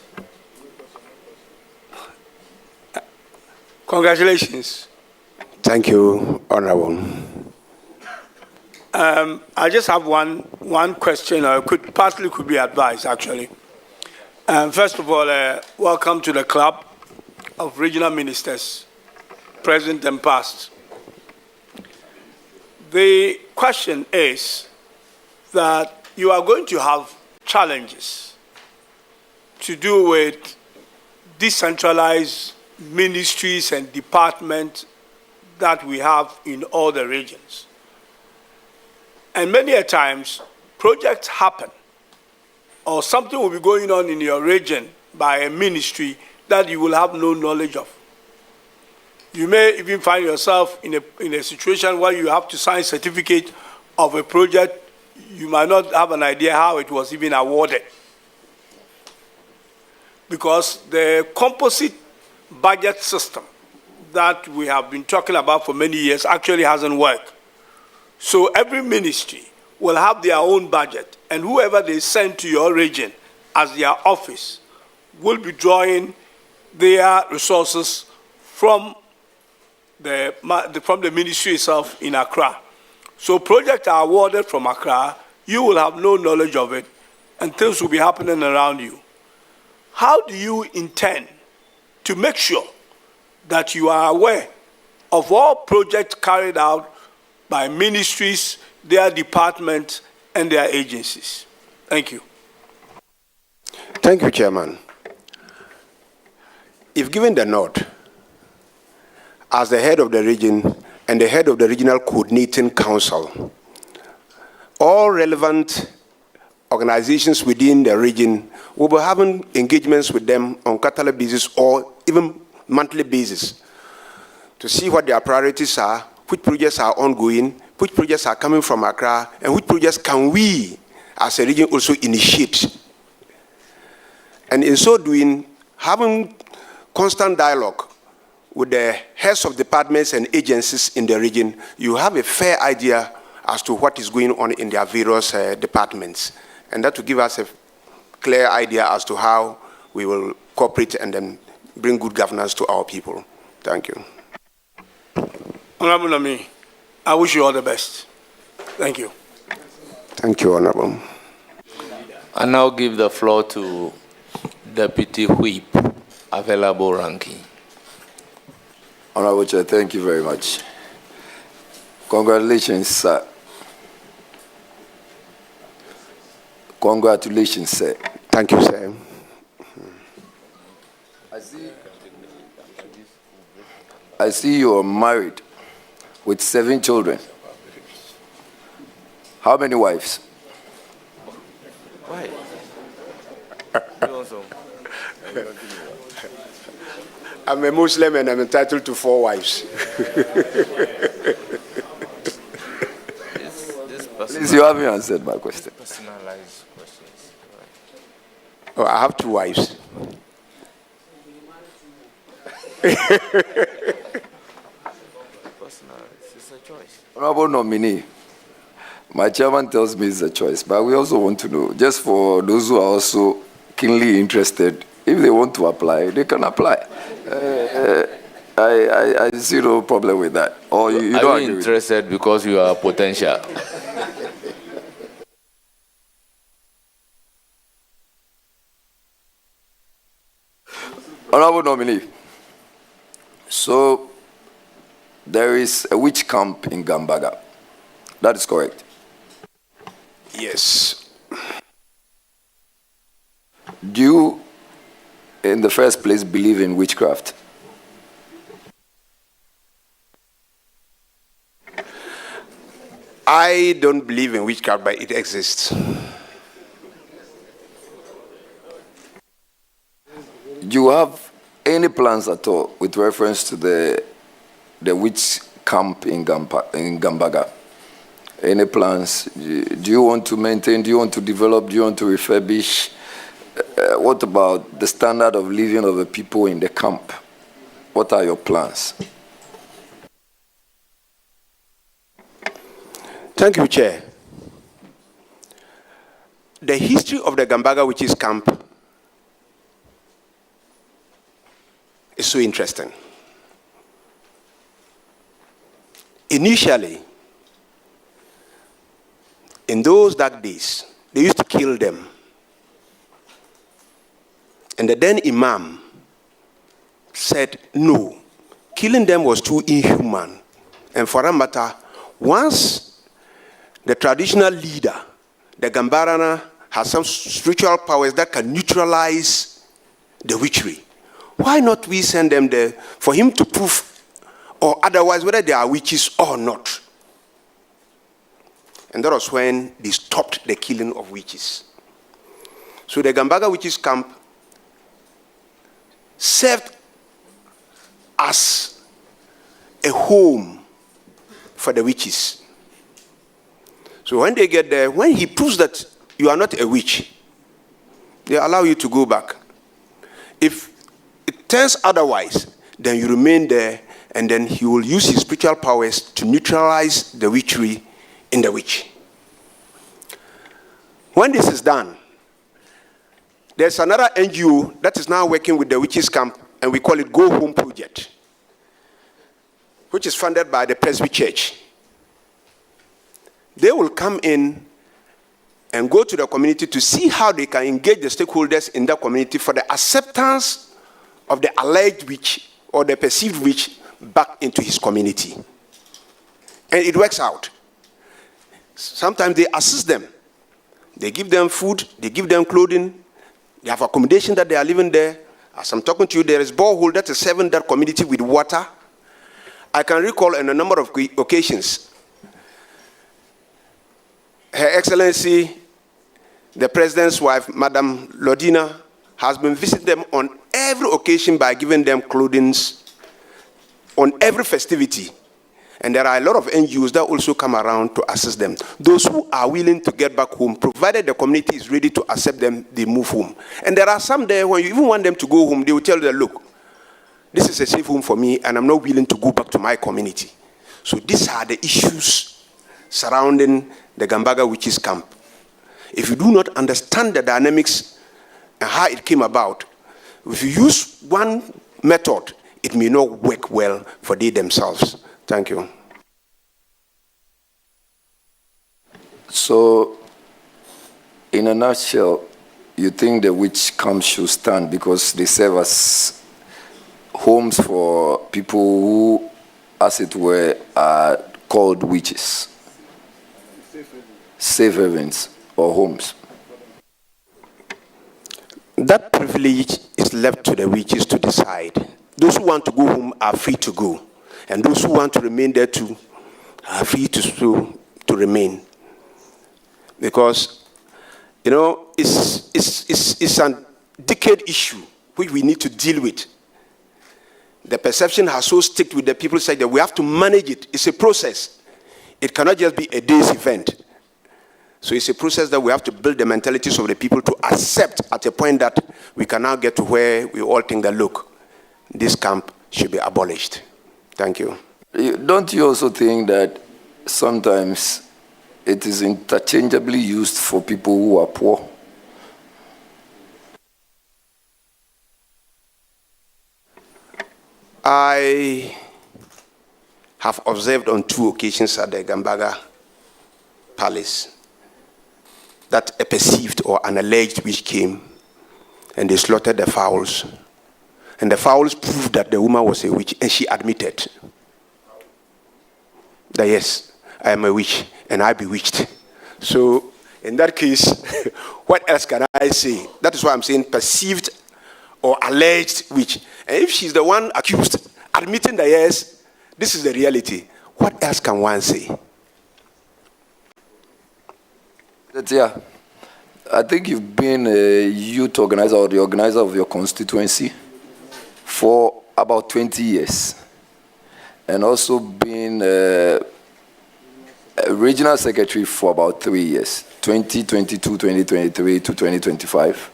Congratulations. Thank you, Honorable. I just have one question, or partly could be advice, actually. First of all, welcome to the club of regional ministers, present and past. The question is that you are going to have challenges to do with decentralized ministries and departments that we have in all the regions. And many a times, projects happen, or something will be going on in your region by a ministry that you will have no knowledge of. You may even find yourself in a situation where you have to sign a certificate of a project. You might not have an idea how it was even awarded. Because the composite budget system that we have been talking about for many years actually hasn't worked. So every ministry will have their own budget, and whoever they send to your region as their office will be drawing their resources from the ministry itself in Accra. So projects are awarded from Accra, you will have no knowledge of it, and things will be happening around you. How do you intend to make sure that you are aware of all projects carried out by ministries, their departments, and their agencies? Thank you. Thank you, Chairman. If given the nod, as the head of the region and the head of the Regional Coordinating Council, all relevant organizations within the region will be having engagements with them on quarterly basis or even monthly basis to see what their priorities are, which projects are ongoing, which projects are coming from Accra, and which projects can we as a region also initiate. And in so doing, having constant dialogue with the heads of departments and agencies in the region, you have a fair idea as to what is going on in their various departments. And that will give us a clear idea as to how we will cooperate and then bring good governance to our people. Thank you. Honorable Nominee, I wish you all the best. Thank you. Thank you, Honorable. I now give the floor to Deputy Whip available ranking. Honorable Chair, thank you very much. Congratulations, sir. Congratulations, sir. Thank you, sir. I see you are married with 7 children. How many wives? Why? I'm a Muslim and I'm entitled to 4 wives. Please, you haven't answered my question. Personalized questions. Oh, I have 2 wives. It's a choice. Honorable nominee, my chairman tells me it's a choice, but we also want to know, just for those who are also keenly interested, if they want to apply, they can apply. I see no problem with that. Or you don't Are agree you with interested because you are potential? Honorable nominee, so there is a witch camp in Gambaga. That is correct. Yes. Do you, in the first place, believe in witchcraft? I don't believe in witchcraft, but it exists. Do you have any plans at all with reference to the witch camp in Gambaga? Any plans? Do you want to maintain? Do you want to develop? Do you want to refurbish? What about the standard of living of the people in the camp? What are your plans? Thank you, Chair. The history of the Gambaga witches camp is so interesting. Initially, in those dark days, they used to kill them. And the then Imam said, no, killing them was too inhuman. And for that matter, once the traditional leader, the Gambarana, has some spiritual powers that can neutralize the witchery, why not we send them there for him to prove, or otherwise, whether they are witches or not? And that was when they stopped the killing of witches. So the Gambaga witches camp served as a home for the witches. So when they get there, when he proves that you are not a witch, they allow you to go back. If it turns otherwise, then you remain there, and then he will use his spiritual powers to neutralize the witchery in the witch. When this is done, there's another NGO that is now working with the witches camp, and we call it Go Home Project, which is funded by the Presby Church. They will come in and go to the community to see how they can engage the stakeholders in that community for the acceptance of the alleged witch or the perceived witch back into his community. And it works out. Sometimes they assist them. They give them food, they give them clothing, they have accommodation that they are living there. As I'm talking to you, there is borehole that is serving that community with water. I can recall on a number of occasions, Her Excellency, the President's wife, Madam Lodina, has been visiting them on every occasion by giving them clothing on every festivity. And there are a lot of NGOs that also come around to assist them. Those who are willing to get back home, provided the community is ready to accept them, they move home. And there are some there, when you even want them to go home, they will tell them, look, this is a safe home for me, and I'm not willing to go back to my community. So these are the issues surrounding the Gambaga witches camp. If you do not understand the dynamics and how it came about, if you use one method, it may not work well for they themselves. Thank you. So, in a nutshell, you think the witch camp should stand because they serve as homes for people who, as it were, are called witches. Safe havens or homes. That privilege is left to the witches to decide. Those who want to go home are free to go, and those who want to remain there too are free to remain. Because, you know, it's a decade issue which we need to deal with. The perception has so stuck with the people say that we have to manage it. It's a process. It cannot just be a day's event. So it's a process that we have to build the mentalities of the people to accept at a point that we can now get to where we all think that, look, this camp should be abolished. Thank you. Don't you also think that sometimes it is interchangeably used for people who are poor? I have observed on 2 occasions at the Gambaga Palace that a perceived or an alleged witch came and they slaughtered the fowls. And the fowls proved that the woman was a witch, and she admitted that, yes, I am a witch and I bewitched. So in that case, what else can I say? That is why I'm saying perceived or alleged witch. And if she's the one accused, admitting that, yes, this is the reality, what else can one say? Yeah, I think you've been a youth organizer or the organizer of your constituency for about 20 years, and also been a regional secretary for about 3 years, 2022, 2023 to 2025.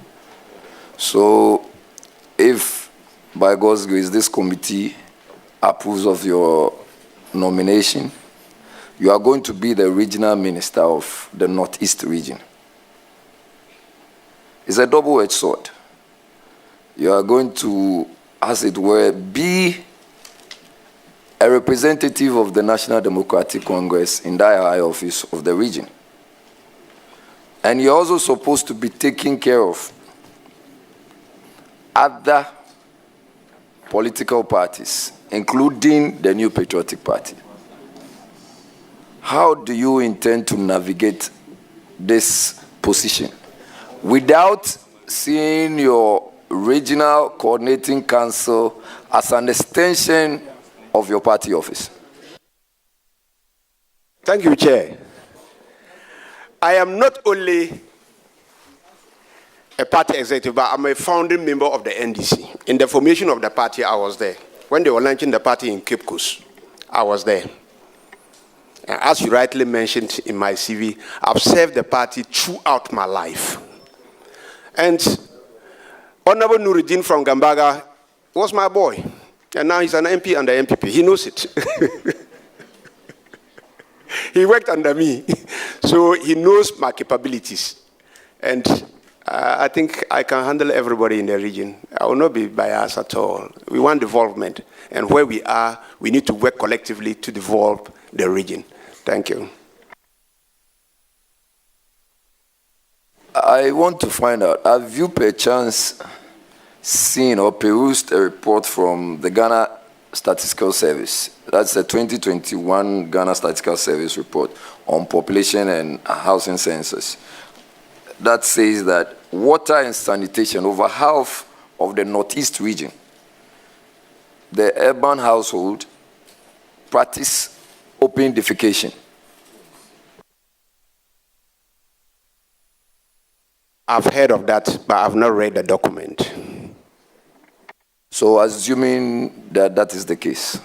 So if, by God's grace, this committee approves of your nomination, you are going to be the regional minister of the Northeast region. It's a double-edged sword. You are going to, as it were, be a representative of the National Democratic Congress in that high office of the region. And you're also supposed to be taking care of other political parties, including the New Patriotic Party. How do you intend to navigate this position without seeing your regional coordinating council as an extension of your party office? Thank you, Chair. I am not only a party executive, but I'm a founding member of the NDC. In the formation of the party, I was there. When they were launching the party in Cape Coast, I was there. And as you rightly mentioned in my CV, I've served the party throughout my life. And Honorable Nuruddin from Gambaga was my boy. And now he's an MP under MPP. He knows it. He worked under me. So he knows my capabilities. And I think I can handle everybody in the region. I will not be biased at all. We want development. And where we are, we need to work collectively to develop the region. Thank you. I want to find out, have you perchance seen or perused a report from the Ghana Statistical Service? That's the 2021 Ghana Statistical Service report on population and housing census. That says that water and sanitation, over half of the Northeast region, the urban household practice open defecation. I've heard of that, but I've not read the document. So assuming that that is the case,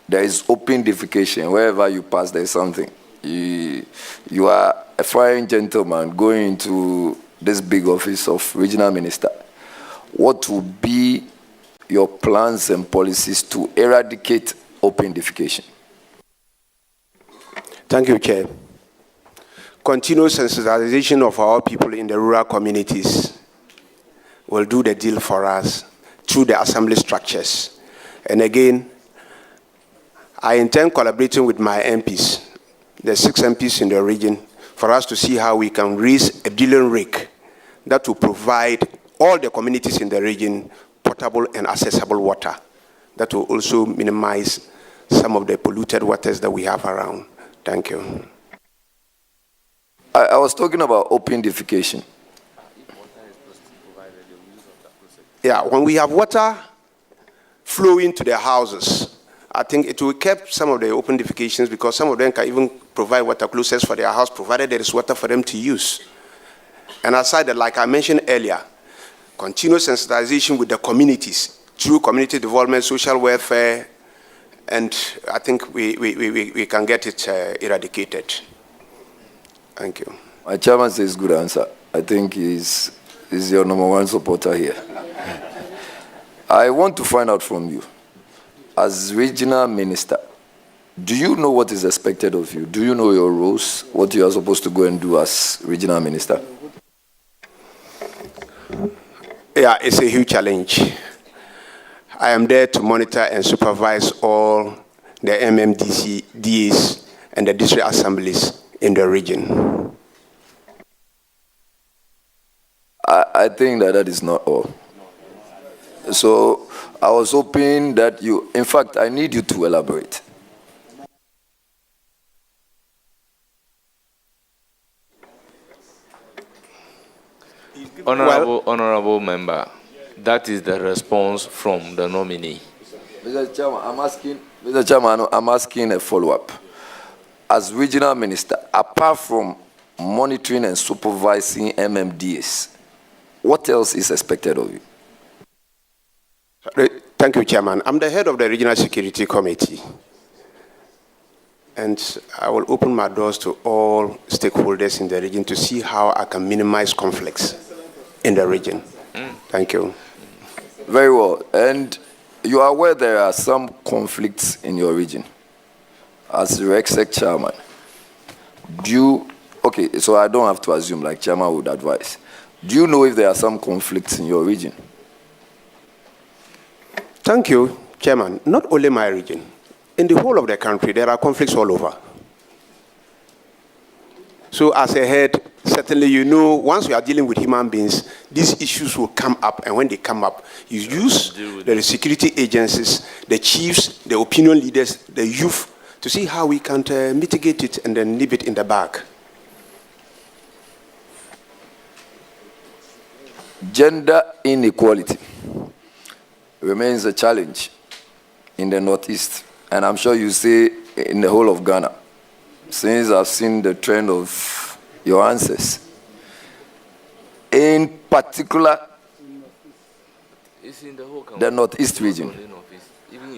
there is open defecation. Wherever you pass, there is something. You are a foreign gentleman going into this big office of regional minister. What will be your plans and policies to eradicate open defecation? Thank you, Chair. Continuous sensitization of our people in the rural communities will do the deal for us through the assembly structures. And again, I intend collaborating with my MPs, the 6 MPs in the region, for us to see how we can raise a billion rake that will provide all the communities in the region potable and accessible water that will also minimize some of the polluted waters that we have around. Thank you. I was talking about open defecation. Yeah, when we have water flowing to their houses, I think it will keep some of the open defecations, because some of them can even provide water closest for their house, provided there is water for them to use. And aside that, like I mentioned earlier, continuous sensitization with the communities through community development, social welfare, and I think we can get it eradicated. Thank you. My chairman says good answer. I think he's your #1 supporter here. I want to find out from you, as regional minister, do you know what is expected of you? Do you know your roles, what you are supposed to go and do as regional minister? Yeah, it's a huge challenge. I am there to monitor and supervise all the MMDC, DAs, and the district assemblies in the region. I think that is not all. So I was hoping that you, in fact, I need you to elaborate. Honorable member, that is the response from the nominee. Mr. Chairman, I'm asking a follow-up. As regional minister, apart from monitoring and supervising MMDAs, what else is expected of you? Thank you, Chairman. I'm the head of the Regional Security Committee, and I will open my doors to all stakeholders in the region to see how I can minimize conflicts in the region. Thank you. Very well. And you are aware there are some conflicts in your region. As the RECSEC chairman, okay, so I don't have to assume, like chairman would advise. Do you know if there are some conflicts in your region? Thank you, Chairman. Not only my region. In the whole of the country, there are conflicts all over. So as a head, certainly you know, once we are dealing with human beings, these issues will come up, and when they come up, you use the security agencies, the chiefs, the opinion leaders, the youth, to see how we can mitigate it and then nip it in the bag. Gender inequality remains a challenge in the Northeast, and I'm sure you see in the whole of Ghana, since I've seen the trend of your answers. In particular, it's in the whole country. The Northeast region.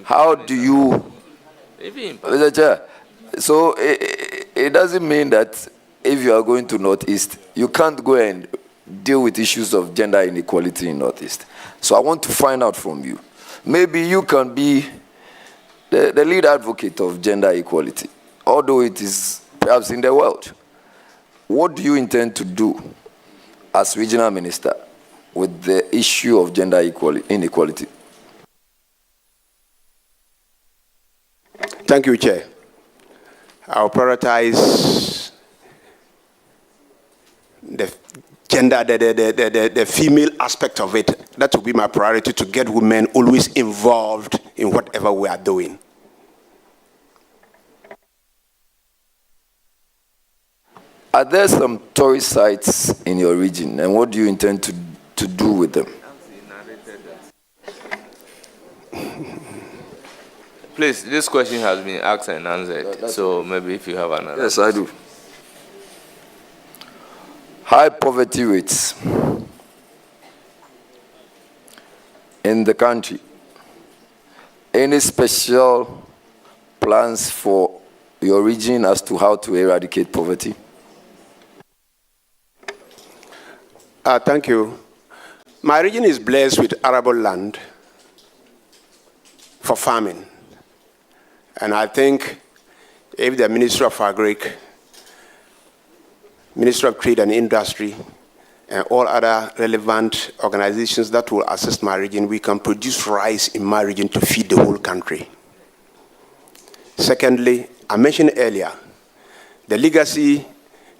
How do you, Mr. Chair, so it doesn't mean that if you are going to Northeast, you can't go and deal with issues of gender inequality in Northeast. So I want to find out from you. Maybe you can be the lead advocate of gender equality, although it is perhaps in the world. What do you intend to do as regional minister with the issue of gender inequality? Thank you, Chair. I'll prioritize the gender, the female aspect of it. That will be my priority, to get women always involved in whatever we are doing. Are there some tourist sites in your region, and what do you intend to do with them? Please, this question has been asked and answered, so maybe if you have another. Yes, I do. High poverty rates in the country. Any special plans for your region as to how to eradicate poverty? Thank you. My region is blessed with arable land for farming. And I think if the Ministry of Agric, Ministry of Trade and Industry, and all other relevant organizations that will assist my region, we can produce rice in my region to feed the whole country. Secondly, I mentioned earlier, the legacy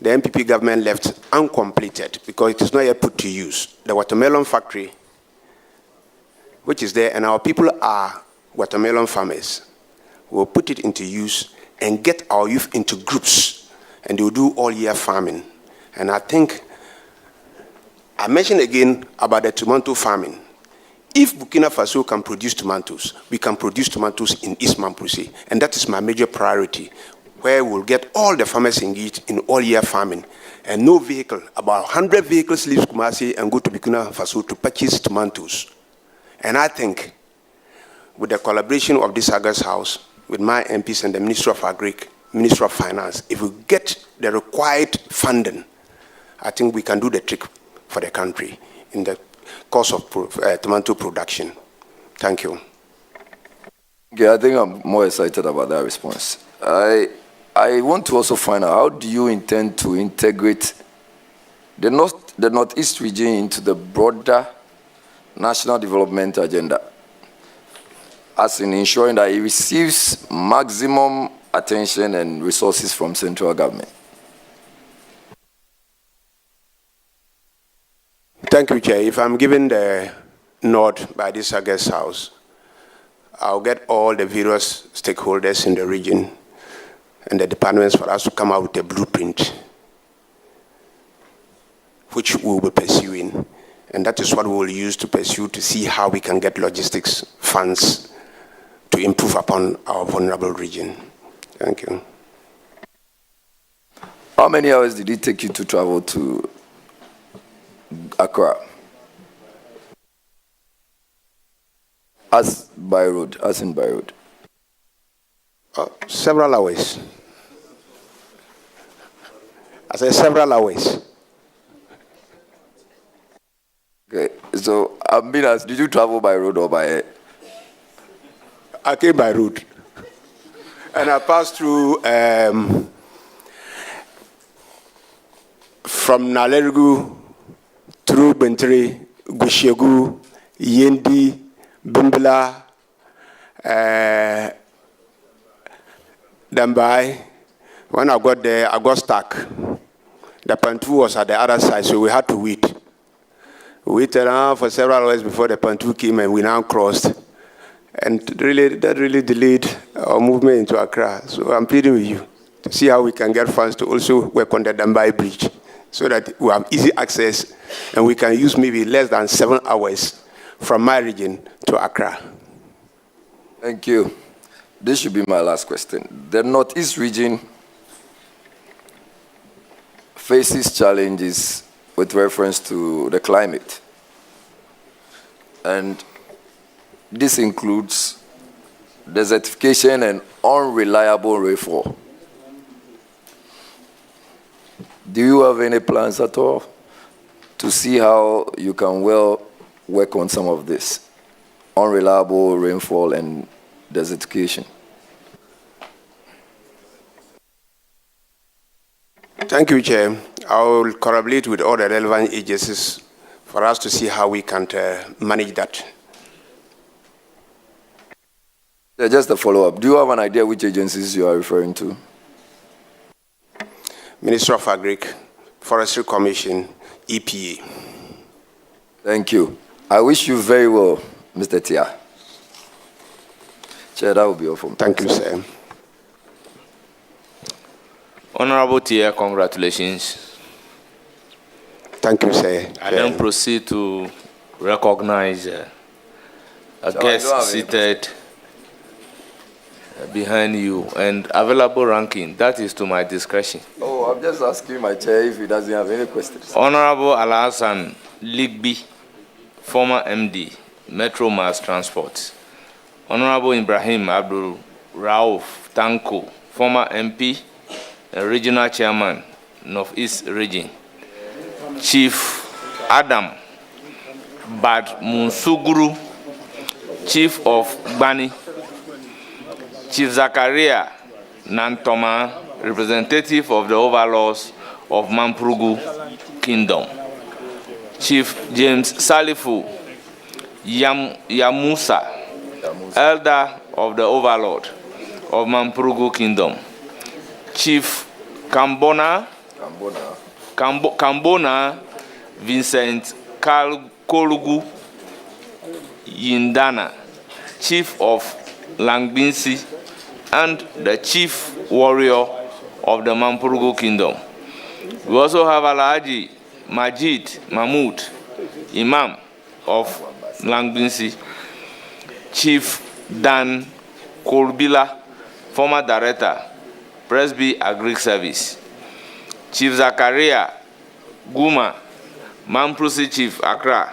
the MPP government left uncompleted because it is not yet put to use. The watermelon factory, which is there, and our people are watermelon farmers. We'll put it into use and get our youth into groups, and they will do all-year farming. And I think, I mentioned again about the tomato farming. If Burkina Faso can produce tomatoes, we can produce tomatoes in East Mamprusi, and that is my major priority, where we'll get all the farmers engaged in all-year farming, and no vehicle, about 100 vehicles leave Kumasi and go to Burkina Faso to purchase tomatoes. And I think, with the collaboration of this August House, with my MPs and the Minister of Agric, Minister of Finance, if we get the required funding, I think we can do the trick for the country in the course of tomato production. Thank you. Okay, I think I'm more excited about that response. I want to also find out, how do you intend to integrate the Northeast region into the broader national development agenda, as in ensuring that it receives maximum attention and resources from central government? Thank you, Chair. If I'm given the nod by this August House, I'll get all the various stakeholders in the region and the departments for us to come out with a blueprint, which we will be pursuing. And that is what we will use to pursue to see how we can get logistics funds to improve upon our vulnerable region. Thank you. How many hours did it take you to travel to Accra? As by road, as in by road? Several hours. I said several hours. Okay, so I'm being asked, did you travel by road or by air? I came by road. And I passed through from Nalerigu through Bentre, Gushegu, Yendi, Bimbala, Dambai. When I got there, I got stuck. The Pantu was at the other side, so we had to wait. We waited around for several hours before the Pantu came, and we now crossed. And that really delayed our movement into Accra. So I'm pleading with you to see how we can get funds to also work on the Dambai Bridge, so that we have easy access and we can use maybe less than 7 hours from my region to Accra. Thank you. This should be my last question. The Northeast region faces challenges with reference to the climate. And this includes desertification and unreliable rainfall. Do you have any plans at all to see how you can well work on some of this? Unreliable rainfall and desertification. Thank you, Chair. I will collaborate with all the relevant agencies for us to see how we can manage that. Just a follow-up. Do you have an idea which agencies you are referring to? Minister of Agric, Forestry Commission, EPA. Thank you. I wish you very well, Mr. Tia. Chair, that will be all from me. Thank you, sir. Honorable Tia, congratulations. Thank you, sir. I then proceed to recognize a guest seated behind you and available ranking. That is to my discretion. Oh, I'm just asking my chair if he doesn't have any questions. Honorable Alhassan Ligby, former MD, Metro Mass Transport. Honorable Ibrahim Abdul Rauf Tanko, former MP and Regional Chairman, Northeast Region. Chief Adam Bad Munsuguru, Chief of Gbani. Chief Zakaria Nantoma, representative of the overlords of Mamprugu Kingdom. Chief James Salifu Yamusa, elder of the overlord of Mamprugu Kingdom. Chief Kambona Vincent Kolugu Yindana, Chief of Langbinsi, and the chief warrior of the Mampurugu Kingdom. We also have Alhaji Majid Mahmood, Imam of Langbinsi, Chief Dan Kolbila, former director, Presby Agric Service, Chief Zakaria Guma, Mamprusi Chief Accra,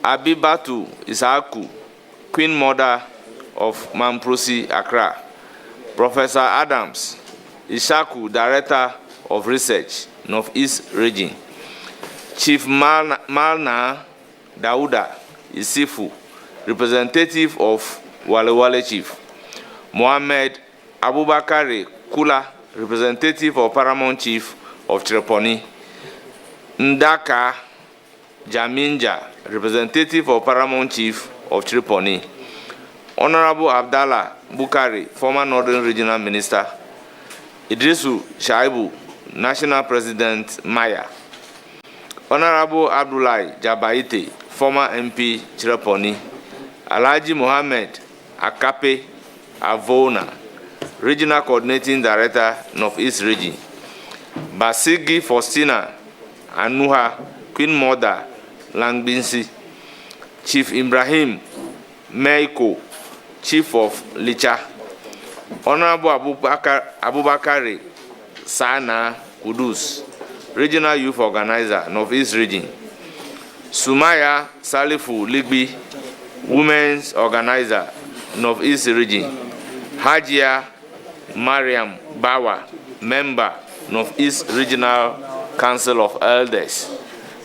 Abibatu Isaku, Queen Mother of Mamprusi Accra, Professor Adams Ishaku, Director of Research, Northeast Region, Chief Malna Dauda Isifu, representative of Walewale Chief, Mohammed Abubakari Kula, representative of Paramount Chief of Triponi, Ndaka Jaminja, representative of Paramount Chief of Triponi, Honorable Abdallah Bukari, former Northern Regional Minister, Idrisu Shaibu, National President Maya, Honorable Abdullahi Jabaite, former MP Triponi, Alhaji Mohammed Akape Avona, Regional Coordinating Director, Northeast Region, Basigi Faustina Anuha, Queen Mother, Langbinsi, Chief Ibrahim Meiko, Chief of Licha, Honorable Abubakari Sana Kudus, Regional Youth Organizer, Northeast Region, Sumaya Salifu Ligbi, Women's Organizer, Northeast Region, Hajia Mariam Bawa, Member, Northeast Regional Council of Elders.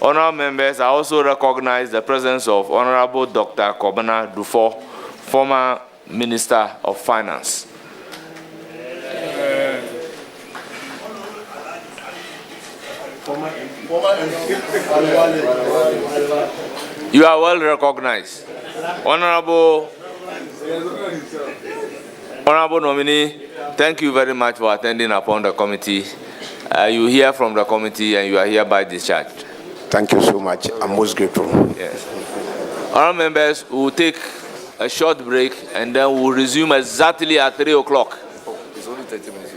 Honorable members, I also recognize the presence of Honorable Dr. Kobana Dufo, former Minister of Finance. You are well recognized. Honorable nominee, thank you very much for attending upon the committee. You hear from the committee and you are hereby discharged. Thank you so much. I'm most grateful. Yes. Honorable members, we will take a short break and then we'll resume exactly at 3 o'clock. It's only 30 minutes.